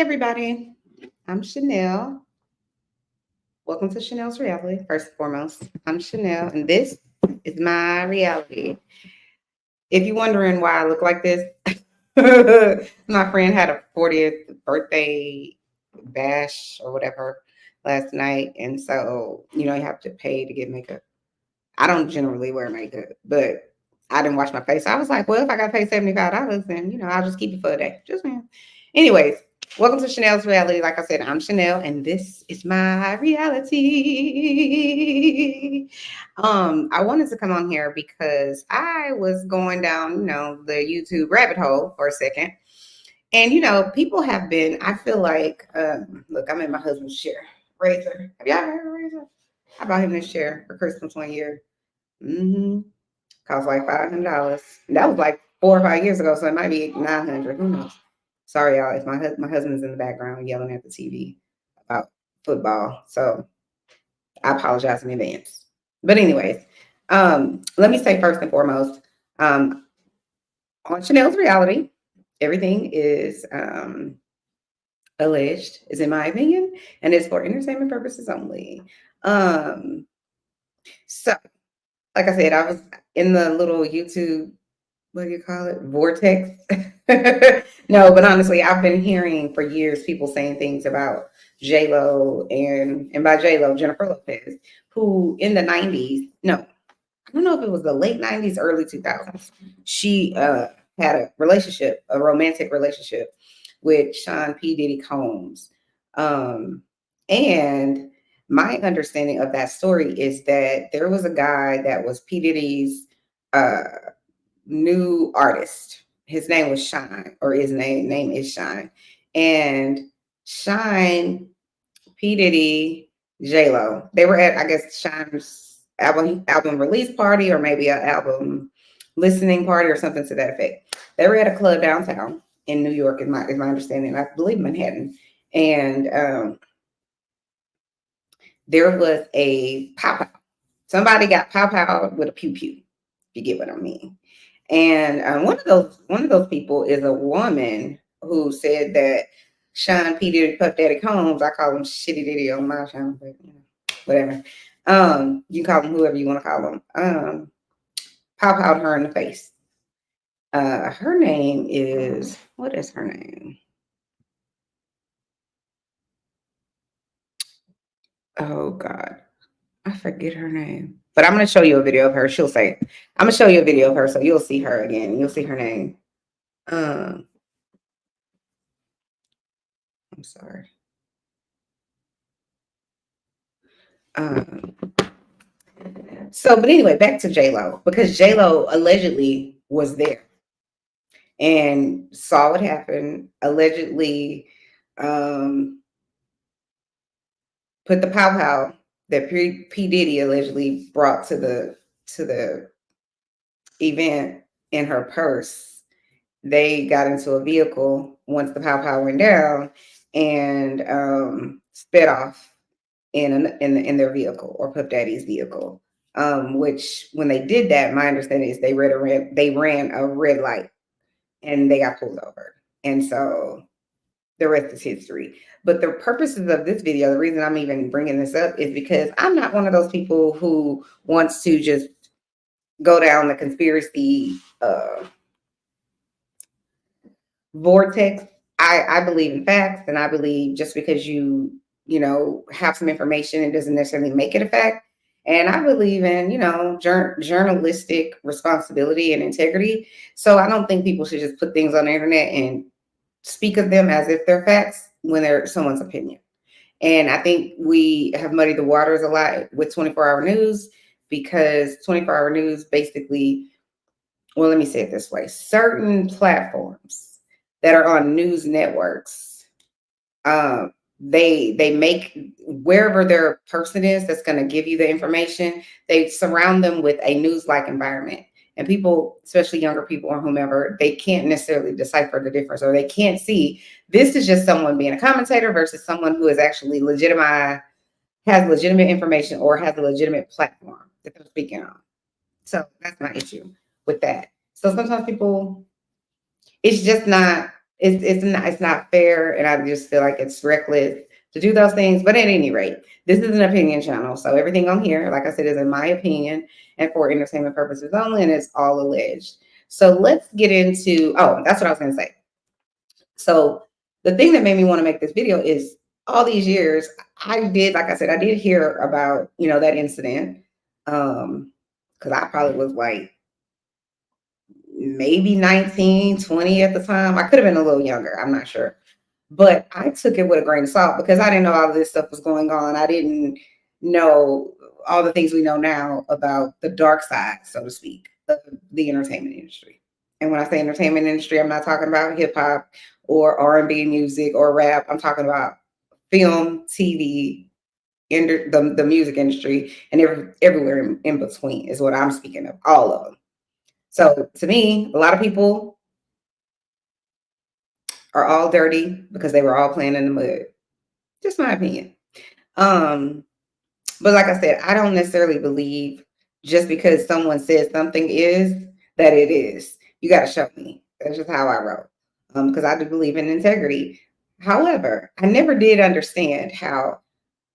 everybody. I'm Chanel. Welcome to Chanel's Reality. First and foremost, I'm Chanel, and this is my reality. If you're wondering why I look like this, my friend had a 40th birthday bash or whatever last night. And so, you have to pay to get makeup. I don't generally wear makeup, but I didn't wash my face. I was like, well, if I got to pay $75, then, I'll just keep it for a day. Just saying. Anyways, welcome to Chanel's Reality. Like I said, I'm Chanel, and this is my reality. I wanted to come on here because I was going down, the YouTube rabbit hole for a second. And, people have been, I feel like, look, I'm in my husband's chair. Razor. Have y'all heard of Razor? I bought him this chair for Christmas one year. Cost like $500. That was like 4 or 5 years ago, so it might be 900. Who knows? Sorry, y'all. If my husband's in the background yelling at the TV about football, so I apologize in advance. But anyways, let me say first and foremost, on Chanel's Reality, everything is alleged, is in my opinion, and it's for entertainment purposes only. So, like I said, I was in the little YouTube, what do you call it? Vortex. No, but honestly, I've been hearing for years people saying things about J-Lo and by J-Lo, Jennifer Lopez, who in the 90s, no, I don't know if it was the late 90s, early 2000s, she had a relationship, a romantic relationship with P Diddy Combs. And my understanding of that story is that there was a guy that was P Diddy's new artist. His name was Shine, or his name is Shine. And Shine, P Diddy, J-Lo, they were at, I guess, Shine's album release party, or maybe an album listening party or something to that effect. They were at a club downtown in New York, is my understanding. I believe Manhattan. And there was a pow-pow. Somebody got pow-pow with a pew-pew, if you get what I mean. And one of those people is a woman who said that Sean P. Diddy, Puff Daddy Combs, I call him Shitty Diddy on my channel, but whatever. You can call him whoever you want to call him. Pow-powed her in the face. Her name is, what is her name? Oh God, I forget her name. But I'm going to show you a video of her. She'll say, I'm going to show you a video of her so you'll see her again. You'll see her name. I'm sorry. So, but anyway, back to J-Lo, because J-Lo allegedly was there and saw what happened, allegedly put the pow-pow that P. Diddy allegedly brought to the event in her purse. They got into a vehicle once the pow-pow went down and sped off in their vehicle, or Puff Daddy's vehicle. Which when they did that, my understanding is they ran a red light and they got pulled over. And so the rest is history. But the purposes of this video, the reason I'm even bringing this up is because I'm not one of those people who wants to just go down the conspiracy vortex. I believe in facts, and I believe just because you have some information, it doesn't necessarily make it a fact. And I believe in, journalistic responsibility and integrity. So I don't think people should just put things on the internet and speak of them as if they're facts when they're someone's opinion. And I think we have muddied the waters a lot with 24-hour news, because 24-hour news basically, well, let me say it this way. Certain platforms that are on news networks, they make, wherever their person is that's going to give you the information, they surround them with a news-like environment. And people, especially younger people or whomever, they can't necessarily decipher the difference, or they can't see this is just someone being a commentator versus someone who is actually has legitimate information or has a legitimate platform that they're speaking on. So that's my issue with that. So sometimes people, it's just not it's not fair, and I just feel like it's reckless to do those things. But at any rate, this is an opinion channel, so everything on here, like I said, is in my opinion and for entertainment purposes only, and it's all alleged. So let's get into, oh, that's what I was going to say. So the thing that made me want to make this video is all these years, I did, like I said, I did hear about, that incident. Because I probably was like maybe 19, 20 at the time. I could have been a little younger. I'm not sure. But I took it with a grain of salt because I didn't know all of this stuff was going on. I didn't know all the things we know now about the dark side, so to speak, of the entertainment industry. And when I say entertainment industry, I'm not talking about hip hop or R&B music or rap. I'm talking about film, TV, the music industry, and everywhere in between is what I'm speaking of, all of them. So to me, a lot of people are all dirty because they were all playing in the mud. Just my opinion. But like I said, I don't necessarily believe just because someone says something is that it is. You got to show me. That's just how I wrote. Because I do believe in integrity. However, I never did understand how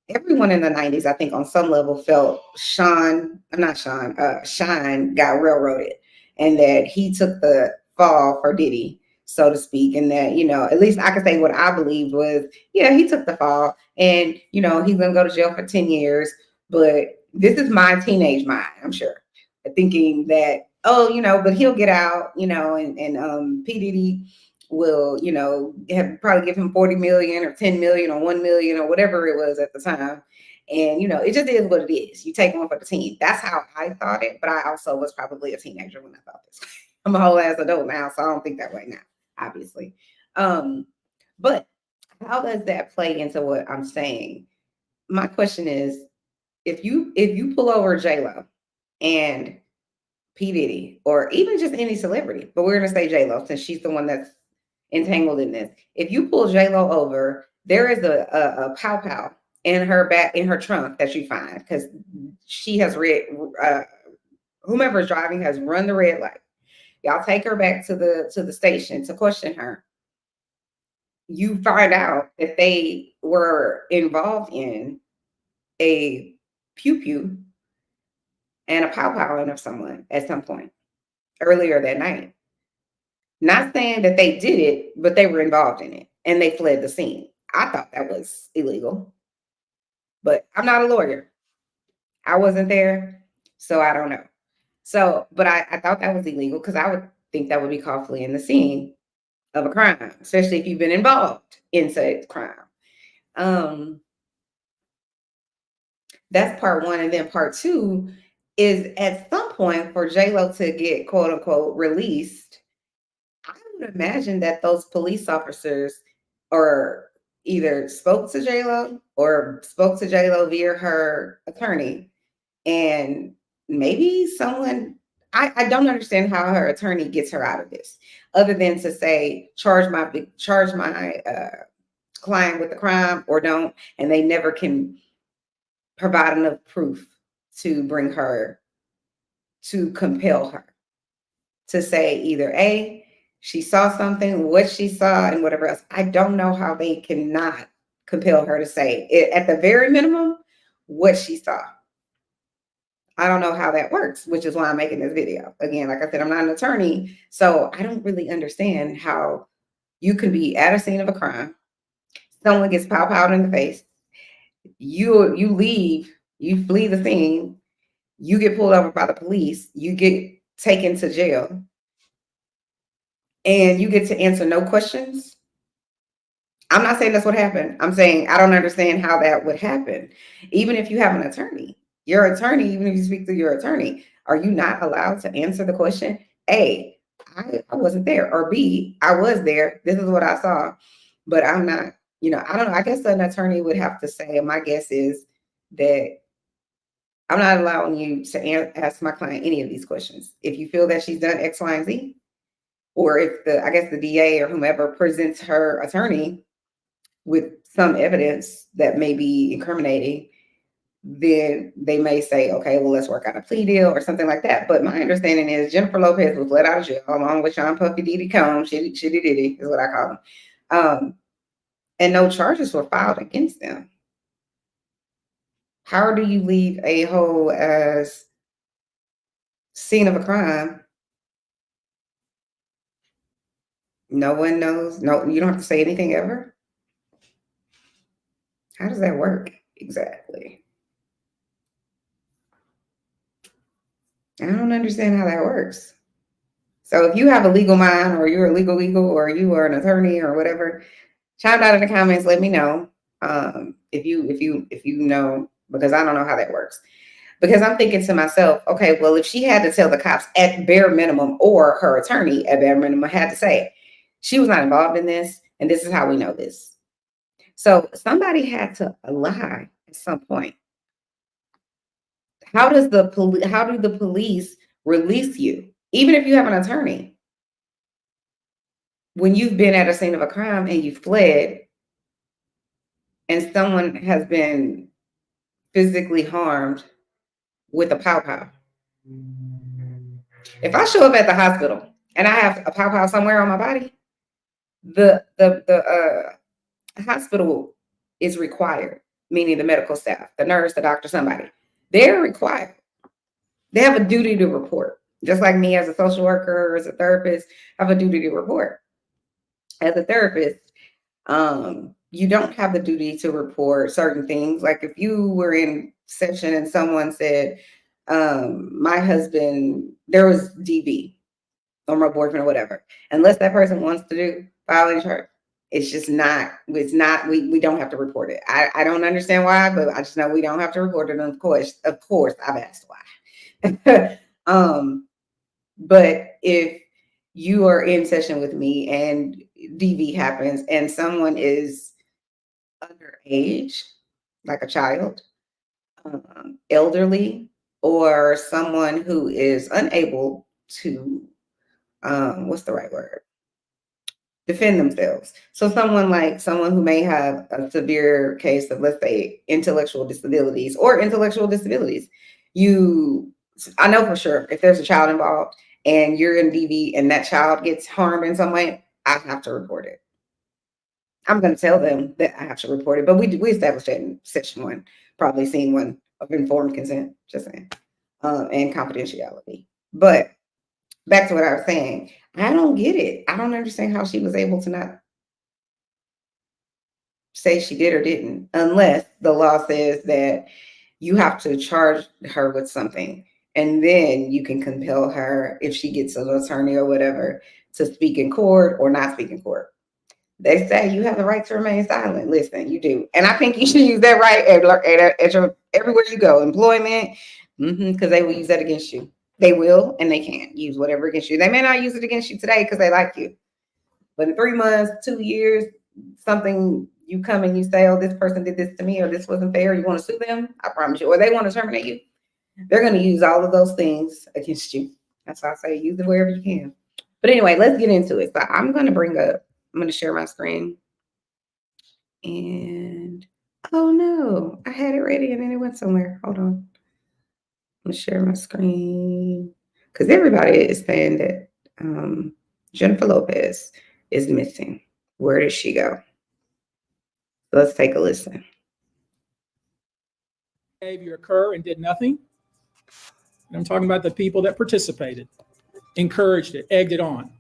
everyone in the 90s, I think on some level felt Shine got railroaded and that he took the fall for Diddy, so to speak. And that, at least I can say what I believed was, yeah, he took the fall and, he's going to go to jail for 10 years. But this is my teenage mind, I'm sure, thinking that, oh, but he'll get out, and P Diddy will, probably give him 40 million or 10 million or 1 million or whatever it was at the time. And, it just is what it is. You take one for the team. That's how I thought it. But I also was probably a teenager when I thought this. I'm a whole ass adult now, so I don't think that way now, obviously. But how does that play into what I'm saying? My question is, if you pull over J-Lo and P Diddy, or even just any celebrity, but we're gonna say J-Lo since she's the one that's entangled in this. If you pull J-Lo over, there is a pow pow in her trunk that you find because she has whomever's driving has run the red light. Y'all take her back to the station to question her. You find out that they were involved in a pew pew and a pow powing of someone at some point earlier that night. Not saying that they did it, but they were involved in it and they fled the scene. I thought that was illegal, but I'm not a lawyer. I wasn't there, so I don't know. So, but I thought that was illegal because I would think that would be called fleeing the scene of a crime, especially if you've been involved in said crime. That's part one. And then part two is at some point for J-Lo to get quote unquote released, I would imagine that those police officers or either spoke to J-Lo or spoke to J-Lo via her attorney. And maybe someone, I don't understand how her attorney gets her out of this, other than to say, charge my client with the crime or don't. And they never can provide enough proof to bring her, to compel her to say either A, she saw something, what she saw, and whatever else. I don't know how they cannot compel her to say it, at the very minimum, what she saw. I don't know how that works, which is why I'm making this video. Again, like I said, I'm not an attorney, so I don't really understand how you can be at a scene of a crime, someone gets pow-powed in the face, you leave, you flee the scene, you get pulled over by the police, you get taken to jail, and you get to answer no questions. I'm not saying that's what happened. I'm saying I don't understand how that would happen. Even if you have an attorney, your attorney, even if you speak to your attorney, are you not allowed to answer the question? A, I wasn't there. Or B, I was there. This is what I saw. But I'm not, I don't know. I guess an attorney would have to say, and my guess is that I'm not allowing you to ask my client any of these questions. If you feel that she's done X, Y, and Z, or if the DA or whomever presents her attorney with some evidence that may be incriminating, then they may say, okay, well, let's work out a plea deal or something like that. But my understanding is Jennifer Lopez was let out of jail along with Sean Puffy Diddy Combs, Shitty Diddy is what I call him. And no charges were filed against them. How do you leave a whole as scene of a crime? No one knows. No, you don't have to say anything ever. How does that work exactly? I don't understand how that works. So if you have a legal mind, or you're a legal, or you are an attorney or whatever, chime out in the comments. Let me know if you know, because I don't know how that works. Because I'm thinking to myself, okay, well, if she had to tell the cops at bare minimum, or her attorney at bare minimum had to say she was not involved in this, and this is how we know this. So somebody had to lie at some point. How do the police release you, even if you have an attorney, when you've been at a scene of a crime and you fled and someone has been physically harmed with a pow-pow? If I show up at the hospital and I have a pow-pow somewhere on my body, the hospital is required, meaning the medical staff, the nurse, the doctor, somebody, they're required. They have a duty to report. Just like me as a social worker or as a therapist, I have a duty to report. As a therapist, you don't have the duty to report certain things. Like if you were in session and someone said, my husband, there was DV or my boyfriend or whatever, unless that person wants to file any charge, it's just not, we don't have to report it. I don't understand why, but I just know we don't have to report it. And of course, I've asked why. But if you are in session with me and DV happens and someone is underage, like a child, elderly, or someone who is unable to, what's the right word? Defend themselves. So someone who may have a severe case of, let's say, intellectual disabilities. I know for sure if there's a child involved and you're in DV and that child gets harmed in some way, I have to report it. I'm going to tell them that I have to report it, but we established that in session 1, probably scene 1 of informed consent, just saying, and confidentiality. But back to what I was saying, I don't get it. I don't understand how she was able to not say she did or didn't, unless the law says that you have to charge her with something, and then you can compel her, if she gets an attorney or whatever, to speak in court or not speak in court. They say you have the right to remain silent. Listen, you do. And I think you should use that right at your, everywhere you go, employment, because they will use that against you. They will, and they can use whatever against you. They may not use it against you today because they like you. But in 3 months, 2 years, something, you come and you say, oh, this person did this to me, or this wasn't fair, you want to sue them, I promise you, or they want to terminate you, they're going to use all of those things against you. That's why I say use it wherever you can. But anyway, let's get into it. So I'm going to share my screen. And, oh no, I had it ready and then it went somewhere. Hold on. I'm going to share my screen because everybody is saying that Jennifer Lopez is missing. Where did she go? Let's take a listen. Behavior occur and did nothing. And I'm talking about the people that participated, encouraged it, egged it on.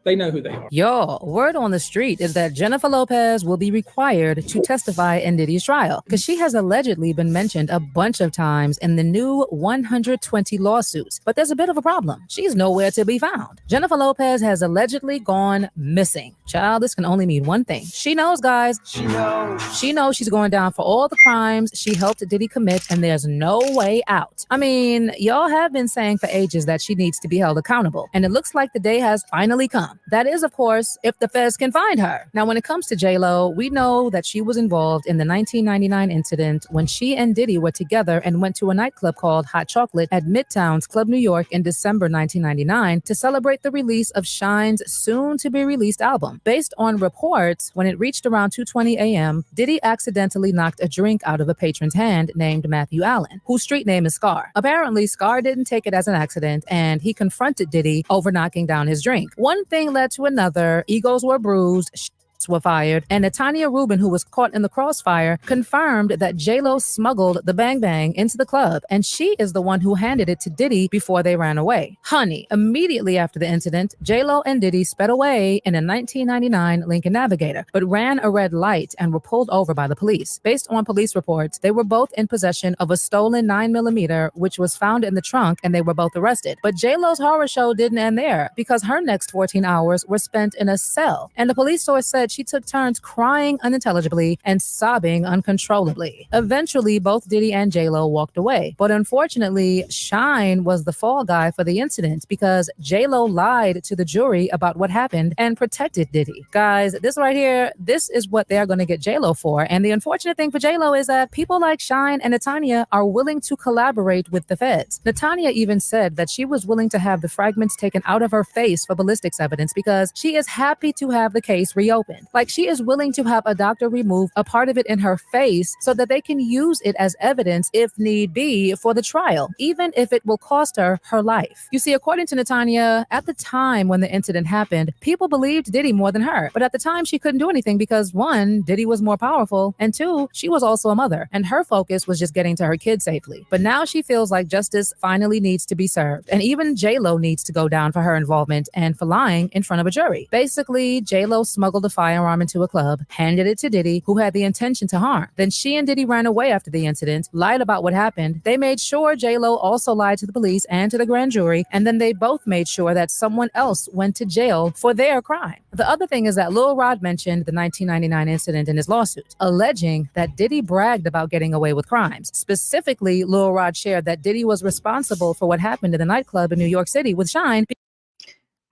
They know who they are. Yo, word on the street is that Jennifer Lopez will be required to testify in Diddy's trial because she has allegedly been mentioned a bunch of times in the new 120 lawsuits. But there's a bit of a problem. She's nowhere to be found. Jennifer Lopez has allegedly gone missing. Child, this can only mean one thing. She knows, guys. She knows she's going down for all the crimes she helped Diddy commit, and there's no way out. I mean, y'all have been saying for ages that she needs to be held accountable, and it looks like the day has finally come. come. That is, of course, if the feds can find her. Now, when it comes to J-Lo, we know that she was involved in the 1999 incident when she and Diddy were together and went to a nightclub called Hot Chocolate at Midtown's Club New York in December 1999 to celebrate the release of Shine's soon-to-be-released album. Based on reports, when it reached around 2:20 a.m., Diddy accidentally knocked a drink out of a patron's hand named Matthew Allen, whose street name is Scar. Apparently, Scar didn't take it as an accident, and he confronted Diddy over knocking down his drink. One thing led to another, egos were bruised, were fired, and Natanya Rubin, who was caught in the crossfire, confirmed that J-Lo smuggled the Bang Bang into the club, and she is the one who handed it to Diddy before they ran away. Honey, immediately after the incident, J-Lo and Diddy sped away in a 1999 Lincoln Navigator, but ran a red light and were pulled over by the police. Based on police reports, they were both in possession of a stolen 9mm, which was found in the trunk, and they were both arrested. But J-Lo's horror show didn't end there, because her next 14 hours were spent in a cell, and the police source said she took turns crying unintelligibly and sobbing uncontrollably. Eventually, both Diddy and J-Lo walked away. But unfortunately, Shine was the fall guy for the incident because J-Lo lied to the jury about what happened and protected Diddy. Guys, this right here, this is what they're going to get J-Lo for. And the unfortunate thing for J-Lo is that people like Shine and Natanya are willing to collaborate with the feds. Natanya even said that she was willing to have the fragments taken out of her face for ballistics evidence because she is happy to have the case reopened. Like, she is willing to have a doctor remove a part of it in her face so that they can use it as evidence if need be for the trial, even if it will cost her her life. You see, according to Natanya, at the time when the incident happened, people believed Diddy more than her. But at the time, she couldn't do anything because, one, Diddy was more powerful, and two, she was also a mother, and her focus was just getting to her kids safely. But now she feels like justice finally needs to be served, and even J-Lo needs to go down for her involvement and for lying in front of a jury. Basically, J-Lo smuggled a firearm into a club, handed it to Diddy, who had the intention to harm. Then she and Diddy ran away after the incident, lied about what happened. They made sure J-Lo also lied to the police and to the grand jury, and then they both made sure that someone else went to jail for their crime. The other thing is that Lil Rod mentioned the 1999 incident in his lawsuit, alleging that Diddy bragged about getting away with crimes. Specifically, Lil Rod shared that Diddy was responsible for what happened in the nightclub in New York City with Shine.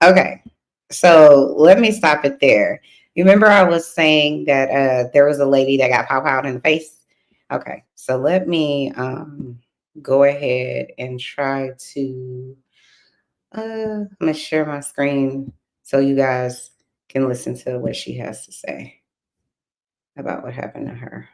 Okay, so let me stop it there. You remember I was saying that there was a lady that got pop out in the face? Okay, so let me go ahead and try to, I'm going to share my screen so you guys can listen to what she has to say about what happened to her.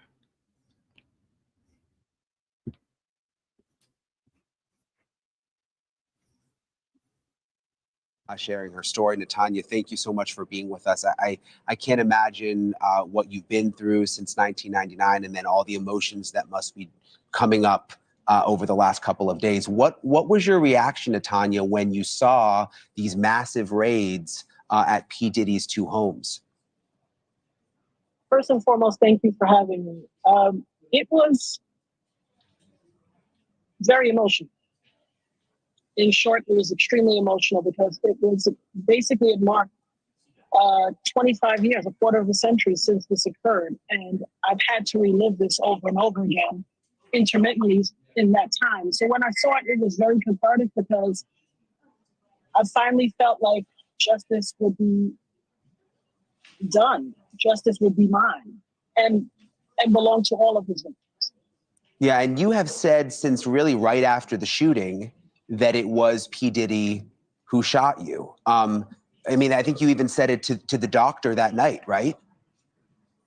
Sharing her story. Natanya, thank you so much for being with us. I can't imagine what you've been through since 1999 and then all the emotions that must be coming up over the last couple of days. What was your reaction, Natanya, when you saw these massive raids at P. Diddy's two homes? First and foremost, thank you for having me. It was very emotional. In short, it was extremely emotional because it was basically, it marked 25 years, a quarter of a century since this occurred. And I've had to relive this over and over again, intermittently in that time. So when I saw it, it was very cathartic because I finally felt like justice would be done. Justice would be mine and belong to all of his victims. Yeah, and you have said since really right after the shooting that it was P. Diddy who shot you. I mean, I think you even said it to the doctor that night, right?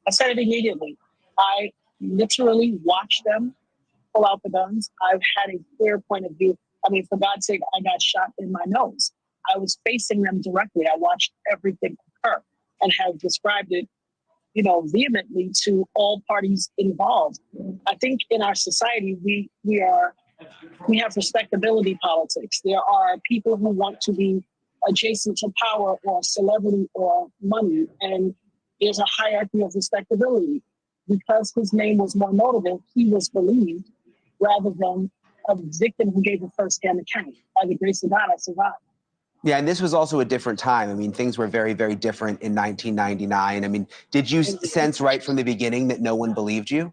I said it immediately. I literally watched them pull out the guns. I've had a clear point of view. I mean, for God's sake, I got shot in my nose. I was facing them directly. I watched everything occur and have described it, you know, vehemently to all parties involved. I think in our society, we have respectability politics. There are people who want to be adjacent to power or celebrity or money, and there's a hierarchy of respectability. Because his name was more notable, he was believed rather than a victim who gave a first-hand account. By the grace of God, I survived. Yeah, and this was also a different time. I mean, things were very, very different in 1999. I mean, did you sense right from the beginning that no one believed you?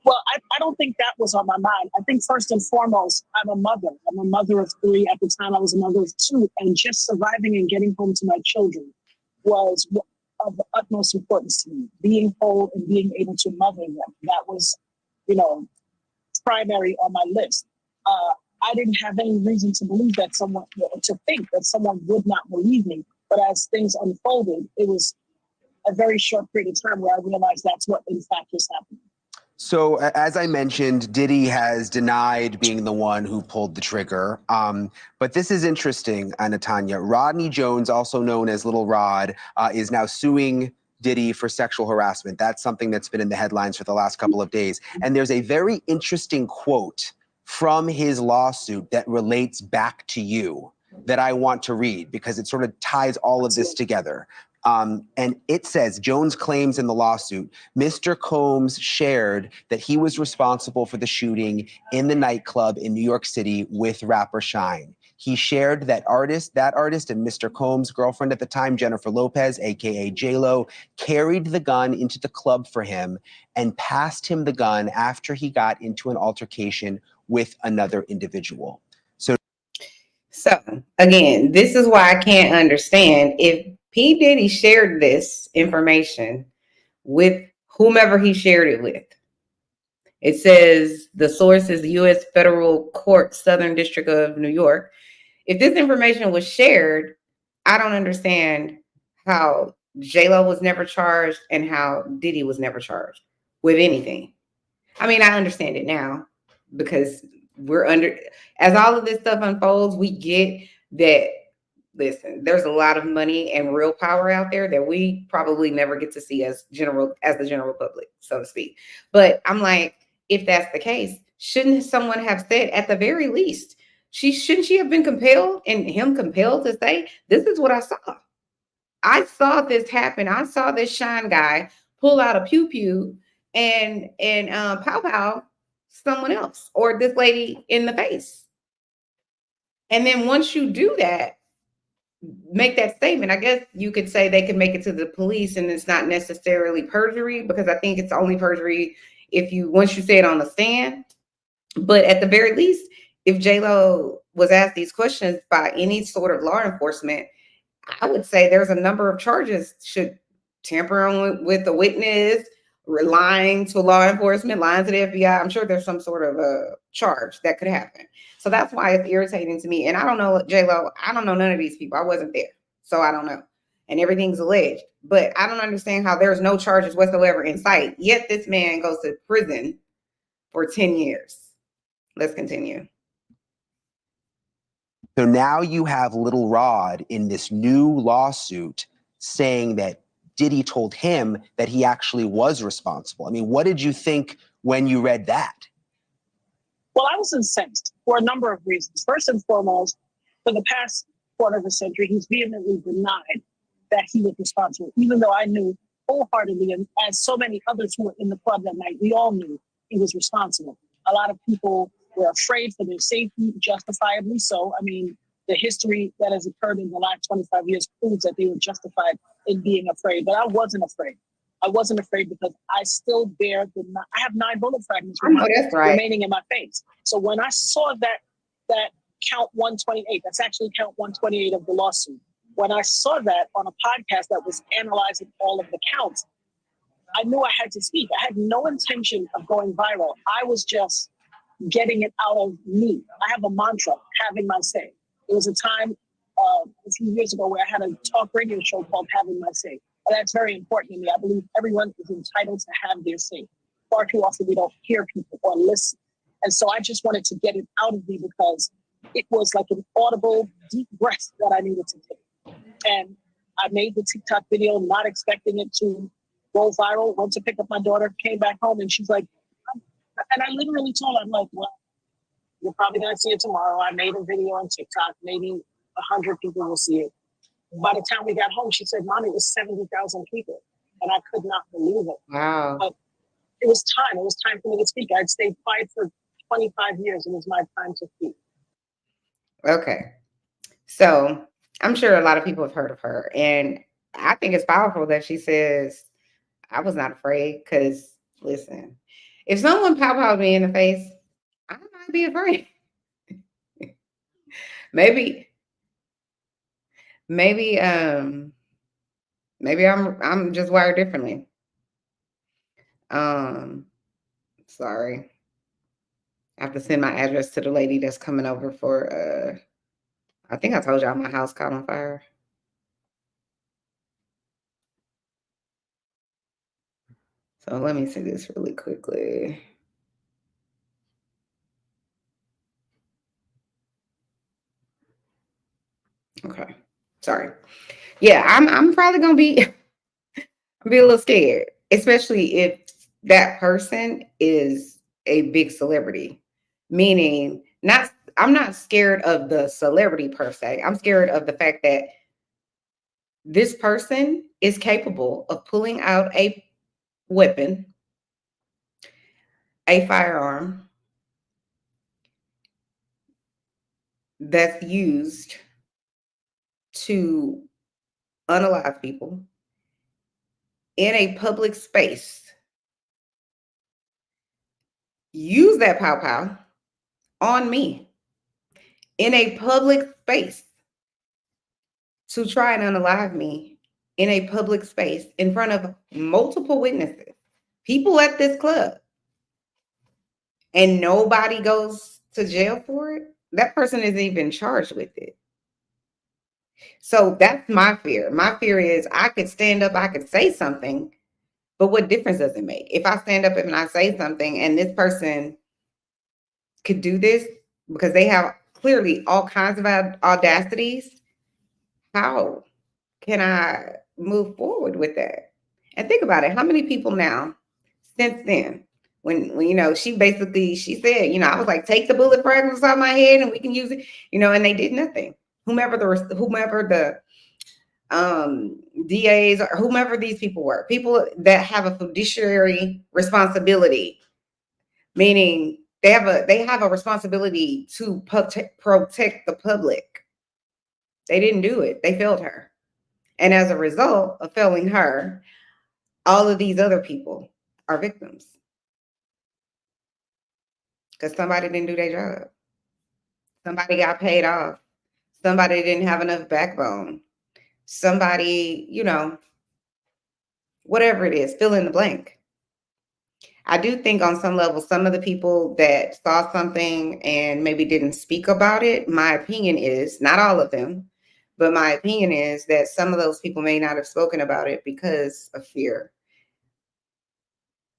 Well, I don't think that was on my mind. I think first and foremost, I'm a mother. I'm a mother of 3. At the time, I was a mother of 2. And just surviving and getting home to my children was of the utmost importance to me. Being whole and being able to mother them. That was, primary on my list. I didn't have any reason to believe that to think that someone would not believe me. But as things unfolded, it was a very short period of time where I realized that's what in fact was happening. So as I mentioned, Diddy has denied being the one who pulled the trigger. But this is interesting, Natanya. Rodney Jones, also known as Little Rod, is now suing Diddy for sexual harassment. That's something that's been in the headlines for the last couple of days. And there's a very interesting quote from his lawsuit that relates back to you that I want to read because it sort of ties all of this together. And it says, Jones claims in the lawsuit, Mr. Combs shared that he was responsible for the shooting in the nightclub in New York City with rapper Shine. He shared that artist and Mr. Combs' girlfriend at the time, Jennifer Lopez, aka J-Lo, carried the gun into the club for him and passed him the gun after he got into an altercation with another individual. So again, this is why I can't understand if P. Diddy shared this information with whomever he shared it with. It says the source is the U.S. Federal Court, Southern District of New York. If this information was shared, I don't understand how J-Lo was never charged and how Diddy was never charged with anything. I mean, I understand it now because as all of this stuff unfolds, we get that, listen, there's a lot of money and real power out there that we probably never get to see as the general public, so to speak. But I'm like, if that's the case, shouldn't someone have said at the very least, shouldn't she have been compelled and him compelled to say, this is what I saw. I saw this happen. I saw this Shine guy pull out a pew pew and pow pow someone else or this lady in the face. And then once you do that, make that statement, I guess you could say they can make it to the police and it's not necessarily perjury, because I think it's only perjury once you say it on the stand. But at the very least, if J-Lo was asked these questions by any sort of law enforcement, I would say there's a number of charges. Should tampering with the witness, lying to law enforcement, lying to the FBI. I'm sure there's some sort of a charge that could happen. So that's why it's irritating to me. And I don't know, J-Lo, I don't know none of these people. I wasn't there. So I don't know. And everything's alleged. But I don't understand how there's no charges whatsoever in sight. Yet this man goes to prison for 10 years. Let's continue. So now you have Little Rod in this new lawsuit saying that Diddy told him that he actually was responsible. I mean, what did you think when you read that? Well, I was incensed for a number of reasons. First and foremost, for the past quarter of a century, he's vehemently denied that he was responsible, even though I knew wholeheartedly, and as so many others who were in the club that night, we all knew he was responsible. A lot of people were afraid for their safety, justifiably so. I mean, the history that has occurred in the last 25 years proves that they were justified in being afraid. But I wasn't afraid. I wasn't afraid because I still bear I have 9 bullet fragments remaining in my face. So when I saw that count 128, that's actually count 128 of the lawsuit. When I saw that on a podcast that was analyzing all of the counts, I knew I had to speak. I had no intention of going viral. I was just getting it out of me. I have a mantra, having my say. There was a time a few years ago where I had a talk radio show called Having My Say. And that's very important to me. I believe everyone is entitled to have their say. Far too often we don't hear people or listen. And so I just wanted to get it out of me because it was like an audible, deep breath that I needed to take. And I made the TikTok video not expecting it to go viral. Went to pick up my daughter, came back home, and she's like, and I literally told her, I'm like, well, you're probably going to see it tomorrow. I made a video on TikTok. Maybe 100 people will see it. By the time we got home, she said, Mommy, it was 70,000 people. And I could not believe it. Wow. But it was time. It was time for me to speak. I'd stayed quiet for 25 years. It was my time to speak. Okay. So I'm sure a lot of people have heard of her. And I think it's powerful that she says, I was not afraid because, listen, If someone pow me in the face, I might be afraid. maybe, maybe, maybe I'm just wired differently. Sorry. I have to send my address to the lady that's coming over for I think I told y'all my house caught on fire. So let me see this really quickly. Okay. Sorry. Yeah, I'm probably gonna be a little scared, especially if that person is a big celebrity. Meaning, I'm not scared of the celebrity per se. I'm scared of the fact that this person is capable of pulling out a weapon, a firearm that's used to unalive people in a public space. Use that pow on me in a public space to try and unalive me in a public space in front of multiple witnesses, people at this club, and nobody goes to jail for it. That person isn't even charged with it. So that's my fear. My fear is I could stand up, I could say something, but what difference does it make? If I stand up and I say something and this person could do this because they have clearly all kinds of audacities, how can I move forward with that? And think about it. How many people now, since then, when you know, she said, you know, I was like, take the bullet fragments off my head and we can use it, you know, and they did nothing. Whomever the DAs or whomever these people were, people that have a fiduciary responsibility, meaning they have a responsibility to protect the public. They didn't do it. They failed her. And as a result of failing her, all of these other people are victims because somebody didn't do their job. Somebody got paid off. Somebody didn't have enough backbone. Somebody, you know, whatever it is, fill in the blank. I do think on some level, some of the people that saw something and maybe didn't speak about it, my opinion is, not all of them, but my opinion is that some of those people may not have spoken about it because of fear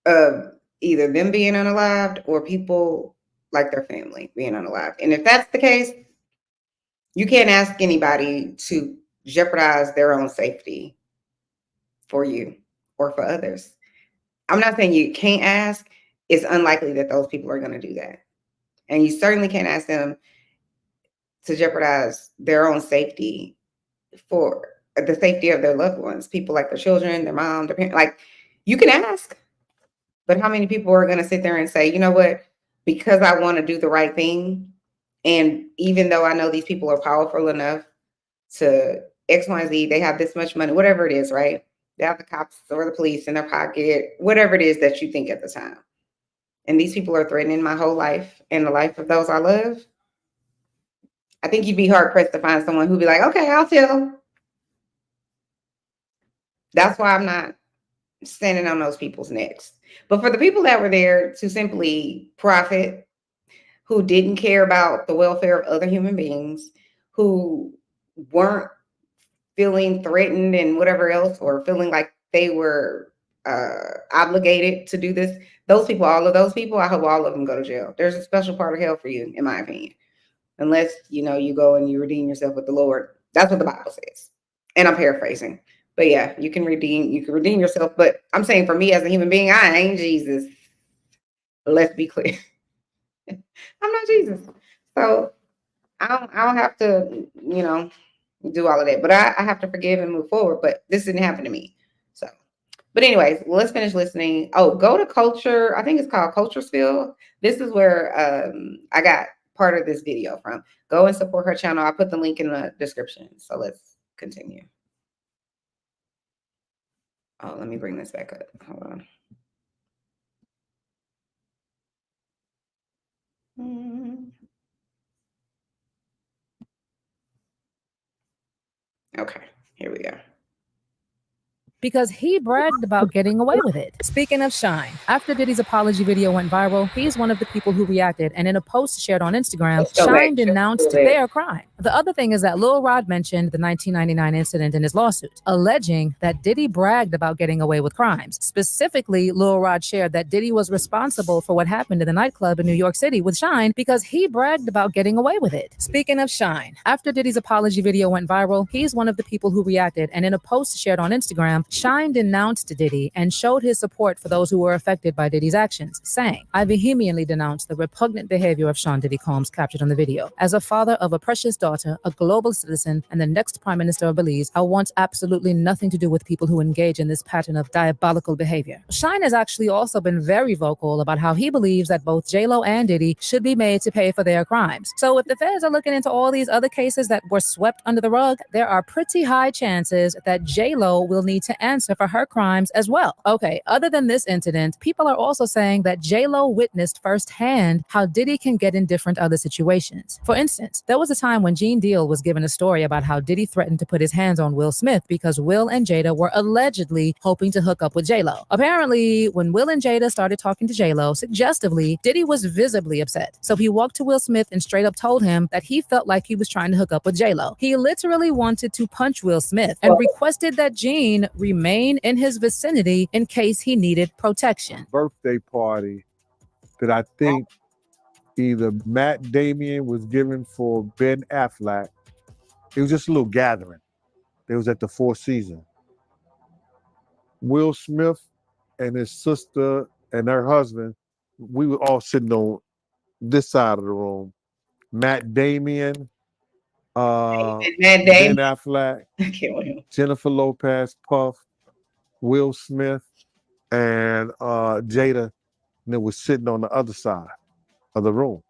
of either them being unalived or people like their family being unalived. And if that's the case, you can't ask anybody to jeopardize their own safety for you or for others. I'm not saying you can't ask. It's unlikely that those people are going to do that. And you certainly can't ask them to jeopardize their own safety for the safety of their loved ones, people like their children, their mom, their parents. Like, you can ask, but how many people are going to sit there and say, you know what, because I want to do the right thing, and even though I know these people are powerful enough to X, Y, Z, they have this much money, whatever it is, right? They have the cops or the police in their pocket, whatever it is that you think at the time. And these people are threatening my whole life and the life of those I love. I think you'd be hard pressed to find someone who'd be like, okay, I'll tell. That's why I'm not standing on those people's necks. But for the people that were there to simply profit, who didn't care about the welfare of other human beings, who weren't feeling threatened and whatever else, or feeling like they were obligated to do this, those people, all of those people, I hope all of them go to jail. There's a special part of hell for you, in my opinion, unless, you know, you go and you redeem yourself with the Lord. That's what the Bible says. And I'm paraphrasing. But yeah, you can redeem yourself. But I'm saying, for me as a human being, I ain't Jesus. Let's be clear. I'm not Jesus. So I don't have to, you know, do all of that. But I have to forgive and move forward. But this didn't happen to me. So, but anyways, let's finish listening. Oh, go to Culture. I think it's called Culturesville. This is where I got part of this video from. Go and support her channel. I put the link in the description. So let's continue. Oh, let me bring this back up. Hold on. Okay, here we go. Because he bragged about getting away with it. Speaking of Shine, after Diddy's apology video went viral, he's one of the people who reacted, and in a post shared on Instagram, Shine denounced their crime. The other thing is that Lil Rod mentioned the 1999 incident in his lawsuit, alleging that Diddy bragged about getting away with crimes. Specifically, Lil Rod shared that Diddy was responsible for what happened in the nightclub in New York City with Shine because he bragged about getting away with it. Speaking of Shine, after Diddy's apology video went viral, he's one of the people who reacted, and in a post shared on Instagram, Shine denounced Diddy and showed his support for those who were affected by Diddy's actions, saying, "I vehemently denounce the repugnant behavior of Sean Diddy Combs captured on the video. As a father of a precious daughter, a global citizen, and the next Prime Minister of Belize, I want absolutely nothing to do with people who engage in this pattern of diabolical behavior." Shine has actually also been very vocal about how he believes that both J-Lo and Diddy should be made to pay for their crimes. So if the feds are looking into all these other cases that were swept under the rug, there are pretty high chances that J-Lo will need to answer for her crimes as well. Okay, other than this incident, people are also saying that J-Lo witnessed firsthand how Diddy can get in different other situations. For instance, there was a time when Gene Deal was given a story about how Diddy threatened to put his hands on Will Smith because Will and Jada were allegedly hoping to hook up with J-Lo. Apparently, when Will and Jada started talking to J-Lo, suggestively, Diddy was visibly upset. So he walked to Will Smith and straight up told him that he felt like he was trying to hook up with J-Lo. He literally wanted to punch Will Smith and requested that Gene remain in his vicinity in case he needed protection. Birthday party that I think either Matt Damien was giving for Ben Affleck. It was just a little gathering. It was at the Four Seasons. Will Smith and his sister and her husband, we were all sitting on this side of the room. Matt Damien, Ben Affleck, Jennifer Lopez, Puff, Will Smith, and Jada, and it was sitting on the other side of the room.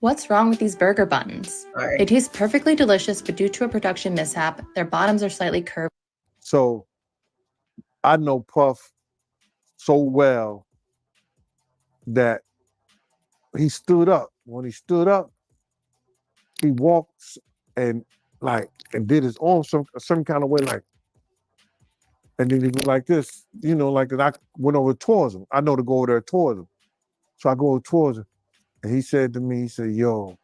What's wrong with these burger buns? They taste perfectly delicious, but due to a production mishap, their bottoms are slightly curved. So I know Puff so well that he stood up. When he stood up, he walked and did his arm some kind of way, like, and then he was like this, you know, like that. I went over towards him. I know to go over there towards him. So I go over towards him. And he said to me, he said, "Yo,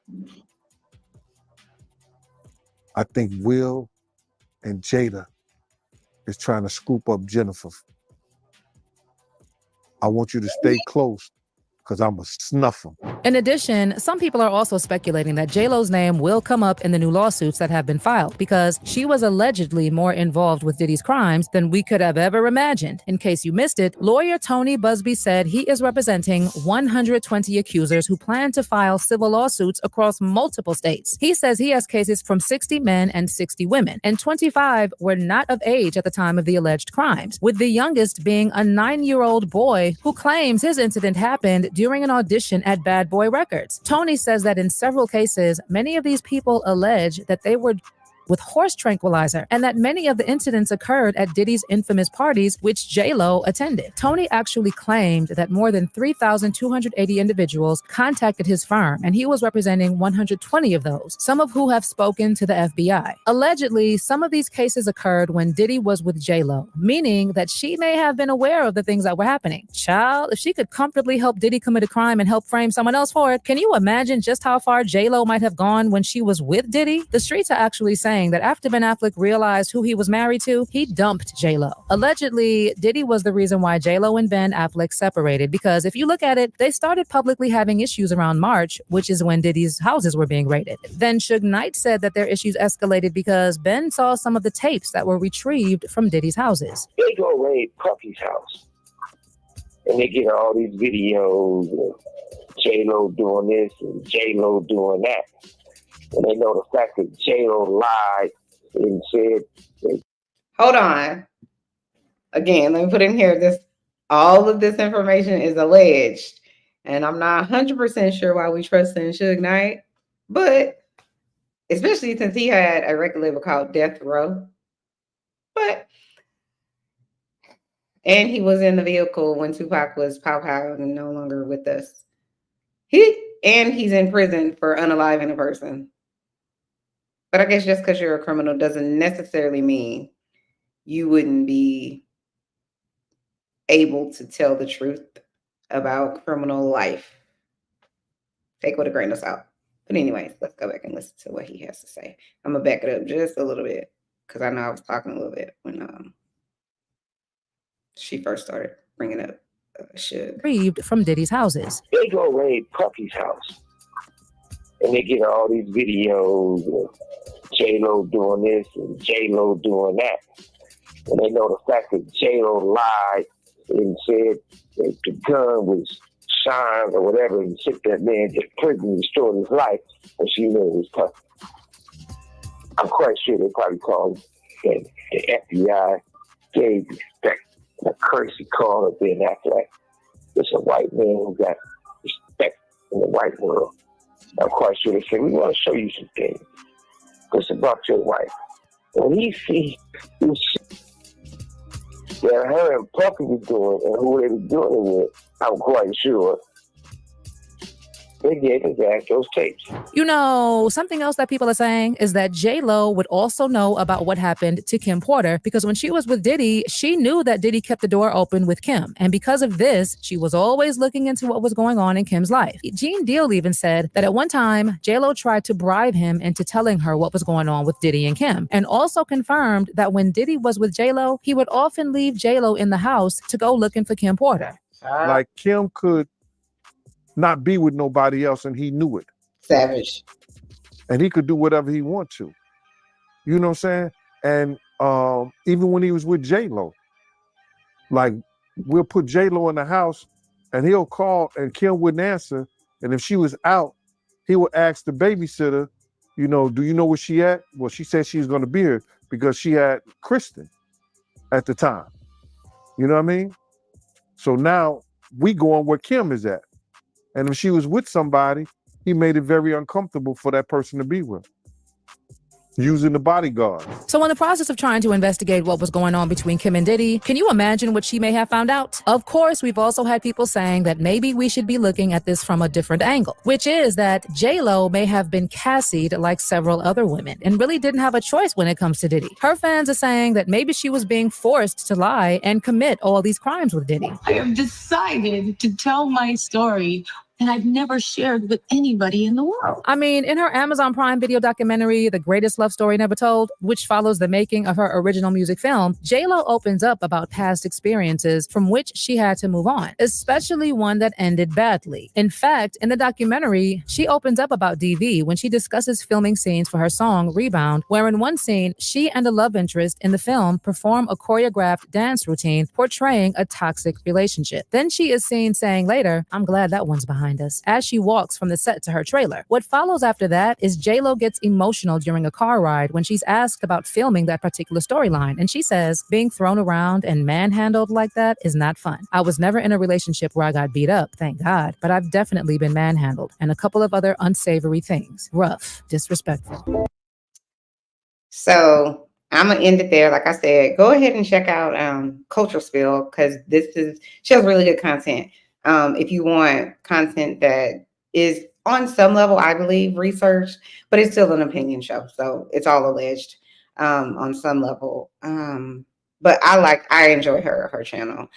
I think Will and Jada is trying to scoop up Jennifer. I want you to stay close because I'm going to snuff them." In addition, some people are also speculating that J-Lo's name will come up in the new lawsuits that have been filed because she was allegedly more involved with Diddy's crimes than we could have ever imagined. In case you missed it, lawyer Tony Busby said he is representing 120 accusers who plan to file civil lawsuits across multiple states. He says he has cases from 60 men and 60 women, and 25 were not of age at the time of the alleged crimes, with the youngest being a 9-year-old boy who claims his incident happened during an audition at Bad Boy Records. Tony says that in several cases, many of these people allege that they were with horse tranquilizer, and that many of the incidents occurred at Diddy's infamous parties, which J-Lo attended. Tony actually claimed that more than 3,280 individuals contacted his firm, and he was representing 120 of those, some of who have spoken to the FBI. Allegedly, some of these cases occurred when Diddy was with J-Lo, meaning that she may have been aware of the things that were happening. Child, if she could comfortably help Diddy commit a crime and help frame someone else for it, can you imagine just how far J-Lo might have gone when she was with Diddy? The streets are actually saying that after Ben Affleck realized who he was married to, he dumped J-Lo. Allegedly, Diddy was the reason why J-Lo and Ben Affleck separated, because if you look at it, they started publicly having issues around March, which is when Diddy's houses were being raided. Then Suge Knight said that their issues escalated because Ben saw some of the tapes that were retrieved from Diddy's houses. They go raid Puffy's house, and they get all these videos of J-Lo doing this and J-Lo doing that. And they know the fact that J-Lo lied and said. Hold on. Again, let me put in here, all of this information is alleged. And I'm not 100% sure why we trust in Suge Knight. But especially since he had a record label called Death Row. And he was in the vehicle when Tupac was pow and no longer with us. and he's in prison for unaliving a person. But I guess just because you're a criminal doesn't necessarily mean you wouldn't be able to tell the truth about criminal life. Take it with a grain of salt. But anyways, let's go back and listen to what he has to say. I'm gonna back it up just a little bit because I know I was talking a little bit when she first started bringing up Suge. Retrieved from Diddy's houses. They go raid Puffy's house, and they get all these videos of J-Lo doing this and J-Lo doing that. And they know the fact that J-Lo lied and said that the gun was Sean's or whatever, and took that man to prison and destroyed his life, and she knew it was Puffy. I'm quite sure they probably called the FBI, gave respect, a courtesy call up there and act like it's a white man who got respect in the white world. I'm quite sure they said, we want to show you some things. It's about your wife. When he sees this shit that her and Puffy was doing and who they were doing it with, I'm quite sure they gave his ass those tapes. You know, something else that people are saying is that J-Lo would also know about what happened to Kim Porter because when she was with Diddy, she knew that Diddy kept the door open with Kim. And because of this, she was always looking into what was going on in Kim's life. Gene Deal even said that at one time, J-Lo tried to bribe him into telling her what was going on with Diddy and Kim, and also confirmed that when Diddy was with J-Lo, he would often leave J-Lo in the house to go looking for Kim Porter. Like Kim could not be with nobody else, and he knew it. Savage. And he could do whatever he want to. You know what I'm saying? And even when he was with J-Lo, like we'll put J-Lo in the house and he'll call and Kim wouldn't answer. And if she was out, he would ask the babysitter, you know, do you know where she at? Well, she said she was going to be here because she had Kristen at the time. You know what I mean? So now we going where Kim is at. And if she was with somebody, he made it very uncomfortable for that person to be with, using the bodyguard. So in the process of trying to investigate what was going on between Kim and Diddy, can you imagine what she may have found out? Of course, we've also had people saying that maybe we should be looking at this from a different angle, which is that J-Lo may have been Cassied like several other women and really didn't have a choice when it comes to Diddy. Her fans are saying that maybe she was being forced to lie and commit all these crimes with Diddy. I have decided to tell my story that I've never shared with anybody in the world. I mean, in her Amazon Prime Video documentary, The Greatest Love Story Never Told, which follows the making of her original music film, J-Lo opens up about past experiences from which she had to move on, especially one that ended badly. In fact, in the documentary, she opens up about DV when she discusses filming scenes for her song Rebound, where in one scene, she and a love interest in the film perform a choreographed dance routine portraying a toxic relationship. Then she is seen saying later, I'm glad that one's behind us, as she walks from the set to her trailer. What follows after that is J-Lo gets emotional during a car ride when she's asked about filming that particular storyline. And she says, being thrown around and manhandled like that is not fun. I was never in a relationship where I got beat up, thank God, but I've definitely been manhandled and a couple of other unsavory things. Rough, disrespectful. So I'm gonna end it there. Like I said, go ahead and check out Cultural Spill because she has really good content. If you want content that is on some level, I believe, researched, but it's still an opinion show. So it's all alleged on some level. But I enjoy her channel.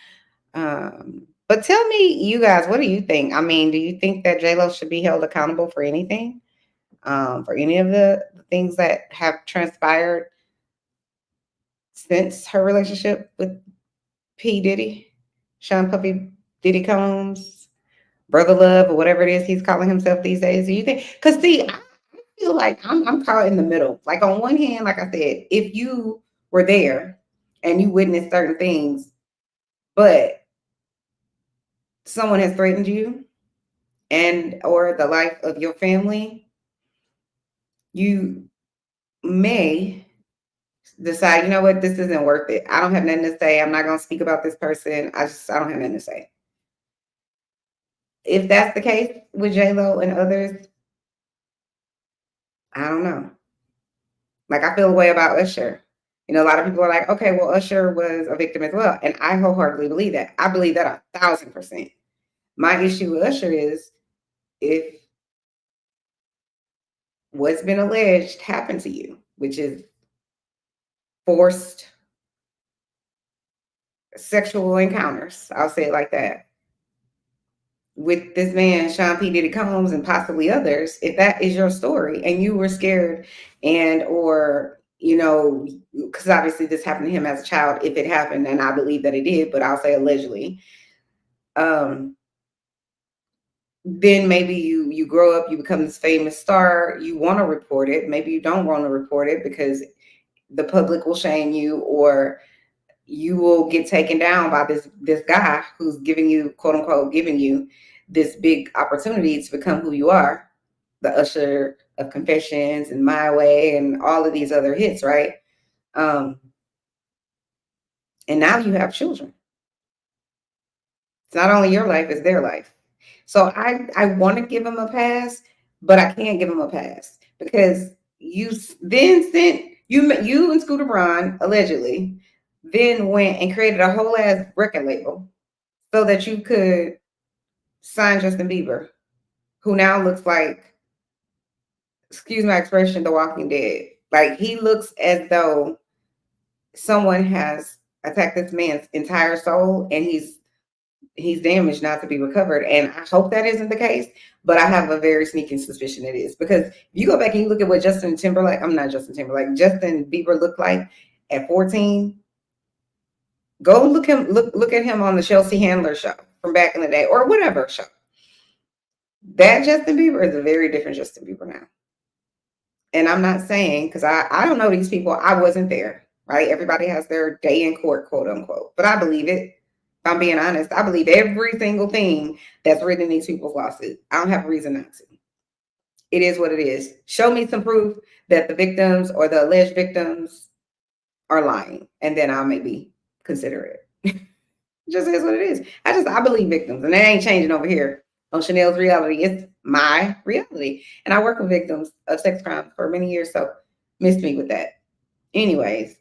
But tell me, you guys, what do you think? I mean, do you think that J-Lo should be held accountable for anything? For any of the things that have transpired since her relationship with P Diddy, Sean Puffy Diddy Combs, Brother Love, or whatever it is he's calling himself these days? Do you think? Because see, I feel like I'm caught in the middle. Like on one hand, like I said, if you were there and you witnessed certain things, but someone has threatened you and or the life of your family, you may decide, you know what, this isn't worth it. I don't have nothing to say. I'm not going to speak about this person. I don't have nothing to say. If that's the case with J-Lo and others, I don't know. Like, I feel a way about Usher. You know, a lot of people are like, okay, well, Usher was a victim as well. And I wholeheartedly believe that. I believe that 1,000%. My issue with Usher is if what's been alleged happened to you, which is forced sexual encounters. I'll say it like that. With this man, Sean P. Diddy Combs, and possibly others, if that is your story and you were scared and, or, you know, because obviously this happened to him as a child, if it happened, and I believe that it did, but I'll say allegedly, then maybe you grow up, you become this famous star, you want to report it. Maybe you don't want to report it because the public will shame you, or you will get taken down by this guy who's giving you, quote unquote, giving you this big opportunity to become who you are, the usher of Confessions and My Way and all of these other hits, right? And now you have children. It's not only your life, it's their life. So I want to give him a pass, but I can't give him a pass because you then sent, you and Scooter Braun allegedly then went and created a whole ass record label so that you could sign Justin Bieber, who now looks like, excuse my expression, The Walking Dead. Like, he looks as though someone has attacked this man's entire soul and he's damaged not to be recovered. And I hope that isn't the case, but I have a very sneaking suspicion it is, because if you go back and you look at what Justin Bieber looked like at 14, go look at him on the Chelsea Handler show from back in the day, or whatever show. That Justin Bieber is a very different Justin Bieber now. And I'm not saying, because I don't know these people, I wasn't there, right? Everybody has their day in court, quote unquote, but I believe it. If I'm being honest, I believe every single thing that's written in these people's lawsuit. I don't have a reason not to. It is what it is. Show me some proof that the victims or the alleged victims are lying, and then I'll maybe consider it. It just is what it is. I believe victims, and that ain't changing over here on Chanel's reality. It's my reality. And I work with victims of sex crimes for many years, so miss me with that. Anyways,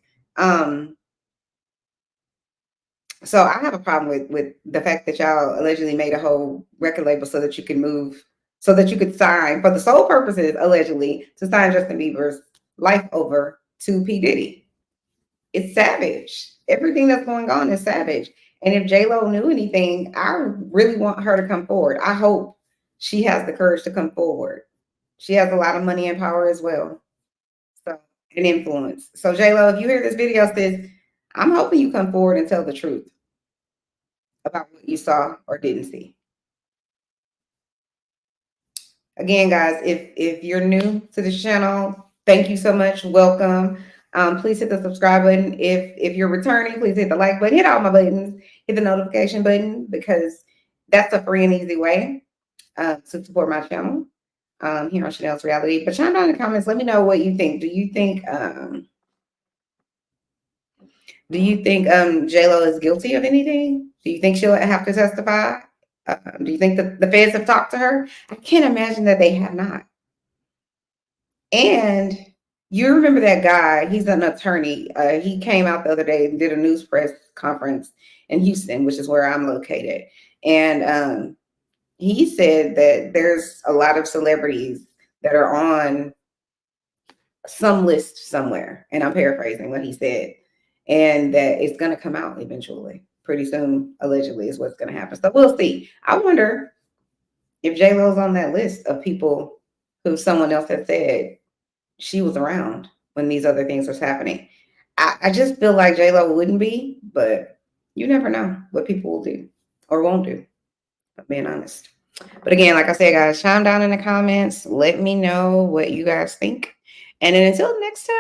so I have a problem with the fact that y'all allegedly made a whole record label so that you could move, so that you could sign, for the sole purposes, allegedly, to sign Justin Bieber's life over to P. Diddy. It's savage. Everything that's going on is savage. And if J-Lo knew anything, I really want her to come forward. I hope she has the courage to come forward. She has a lot of money and power as well, so, and influence. So J-Lo, if you hear this video, sis, I'm hoping you come forward and tell the truth about what you saw or didn't see. Again, guys, if you're new to this channel, thank you so much. Welcome. Please hit the subscribe button. If you're returning, please hit the like button, hit all my buttons, hit the notification button, because that's a free and easy way to support my channel here on Chanel's Reality. But chime down in the comments. Let me know what you think. Do you think J-Lo is guilty of anything? Do you think she'll have to testify? Do you think that the feds have talked to her? I can't imagine that they have not. And you remember that guy, he's an attorney. He came out the other day and did a news press conference in Houston, which is where I'm located. And he said that there's a lot of celebrities that are on some list somewhere. And I'm paraphrasing what he said. And that it's going to come out eventually. Pretty soon, allegedly, is what's going to happen. So we'll see. I wonder if J-Lo's on that list of people who someone else has said she was around when these other things was happening. I just feel like J-Lo wouldn't be, but you never know what people will do or won't do, I'm being honest. But again, like I said, guys, chime down in the comments. Let me know what you guys think. And then until next time,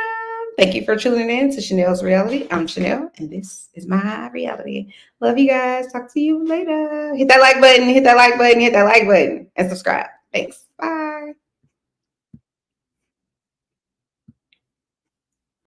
thank you for tuning in to Chanel's Reality. I'm Chanel, and this is my reality. Love you guys. Talk to you later. Hit that like button, hit that like button, hit that like button, and subscribe. Thanks. Bye.